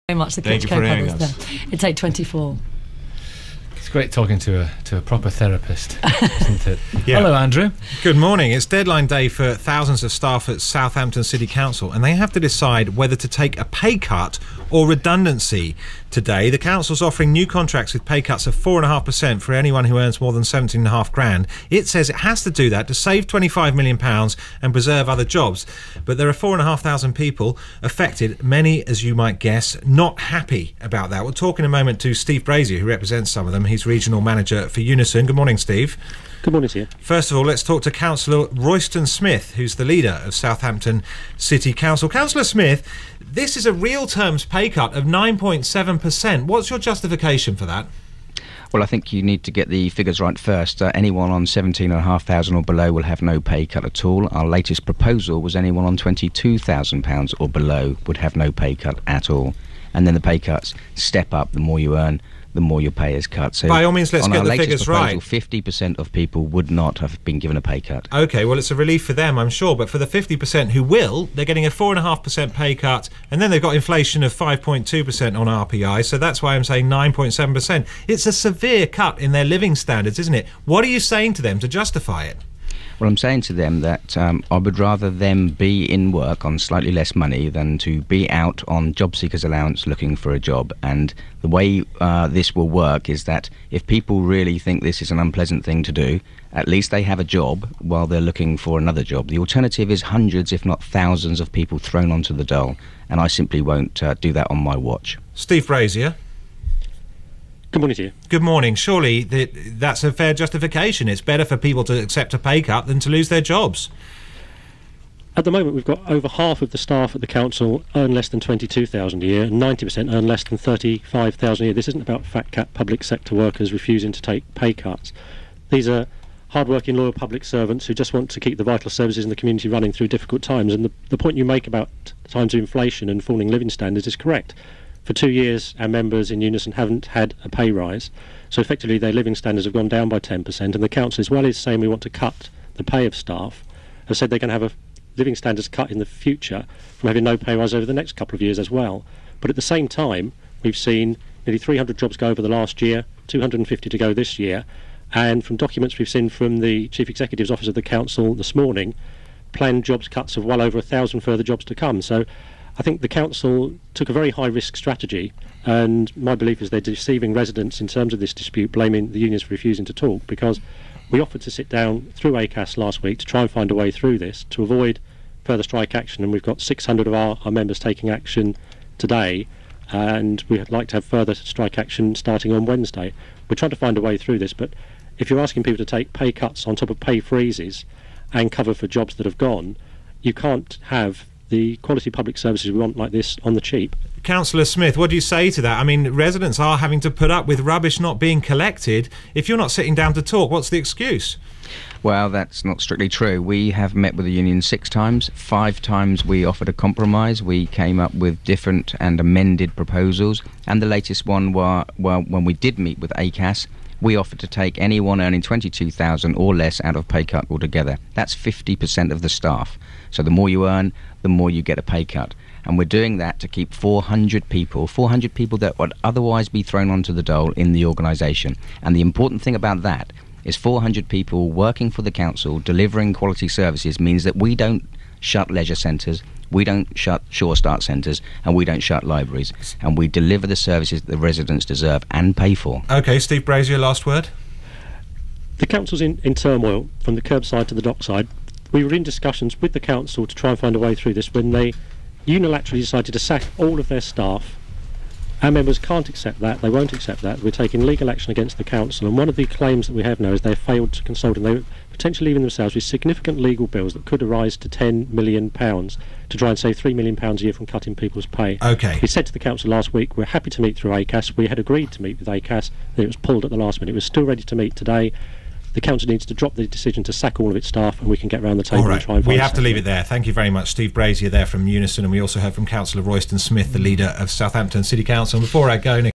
Very much the Thank you for hearing us. there. It's 8:24. It's great talking to a proper therapist, isn't it? Yeah. Hello, Andrew. Good morning. It's deadline day for thousands of staff at Southampton City Council, and they have to decide whether to take a pay cut or redundancy today. The council's offering new contracts with pay cuts of 4.5% for anyone who earns more than 17.5 grand. It says it has to do that to save £25 million and preserve other jobs. But there are 4,500 people affected, many, as you might guess, not happy about that. We'll talk in a moment to Steve Brazier, who represents some of them. He's regional manager for Unison. Good morning, Steve. Good morning to you. First of all, let's talk to Councillor Royston Smith, who's the leader of Southampton City Council. Councillor Smith, this is a real terms pay cut of 9.7%. What's your justification for that? Well, I think you need to get the figures right first. Anyone on 17,500 or below will have no pay cut at all. Our latest proposal was anyone on £22,000 or below would have no pay cut at all. And then the pay cuts step up. The more you earn, the more your pay is cut. So by all means, let's get the figures right. 50% of people would not have been given a pay cut. OK, well, it's a relief for them, I'm sure. But for the 50% who will, they're getting a 4.5% pay cut. And then they've got inflation of 5.2% on RPI. So that's why I'm saying 9.7%. It's a severe cut in their living standards, isn't it? What are you saying to them to justify it? Well, I'm saying to them that I would rather them be in work on slightly less money than to be out on job seekers allowance looking for a job. And the way this will work is that if people really think this is an unpleasant thing to do, at least they have a job while they're looking for another job. The alternative is hundreds, if not thousands, of people thrown onto the dole. And I simply won't do that on my watch. Steve Brazier. Good morning to you. Good morning. Surely that's a fair justification. It's better for people to accept a pay cut than to lose their jobs. At the moment, we've got over half of the staff at the council earn less than £22,000 a year, and 90% earn less than £35,000 a year. This isn't about fat cat public sector workers refusing to take pay cuts. These are hard-working, loyal public servants who just want to keep the vital services in the community running through difficult times. And the point you make about times of inflation and falling living standards is correct. For 2 years, our members in Unison haven't had a pay rise, so effectively their living standards have gone down by 10%, and the council, as well as saying we want to cut the pay of staff, have said they're going to have a living standards cut in the future from having no pay rise over the next couple of years as well. But at the same time, we've seen nearly 300 jobs go over the last year, 250 to go this year, and from documents we've seen from the Chief Executive's Office of the Council this morning, planned jobs cuts of well over 1,000 further jobs to come. So I think the council took a very high-risk strategy, and my belief is they're deceiving residents in terms of this dispute, blaming the unions for refusing to talk, because we offered to sit down through ACAS last week to try and find a way through this, to avoid further strike action, and we've got 600 of our members taking action today, and we'd like to have further strike action starting on Wednesday. We're trying to find a way through this, but if you're asking people to take pay cuts on top of pay freezes and cover for jobs that have gone, you can't have the quality public services we want like this on the cheap. Councillor Smith, what do you say to that? I mean, residents are having to put up with rubbish not being collected. If you're not sitting down to talk, what's the excuse? Well, that's not strictly true. We have met with the union 6 times. 5 times we offered a compromise. We came up with different and amended proposals. And the latest one was, well, when we did meet with ACAS, we offered to take anyone earning £22,000 or less out of pay cut altogether. That's 50% of the staff. So the more you earn, the more you get a pay cut. And we're doing that to keep 400 people that would otherwise be thrown onto the dole in the organisation. And the important thing about that is 400 people working for the council, delivering quality services, means that we don't shut leisure centres, we don't shut Sure Start centres, and we don't shut libraries. And we deliver the services that the residents deserve and pay for. OK, Steve Brazier, last word. The council's in turmoil from the curbside to the dockside. We were in discussions with the council to try and find a way through this when they unilaterally decided to sack all of their staff. Our members can't accept that, they won't accept that. We're taking legal action against the council, and one of the claims that we have now is they've failed to consult, and they're potentially leaving themselves with significant legal bills that could arise to £10 million to try and save £3 million a year from cutting people's pay. OK. We said to the council last week we're happy to meet through ACAS. We had agreed to meet with ACAS, and it was pulled at the last minute. It was still ready to meet today. The council needs to drop the decision to sack all of its staff, and we can get round the table and try and find we have to leave it there. Thank you very much. Steve Brazier there from Unison, and we also heard from Councillor Royston Smith, the leader of Southampton City Council. And before I go, Nick,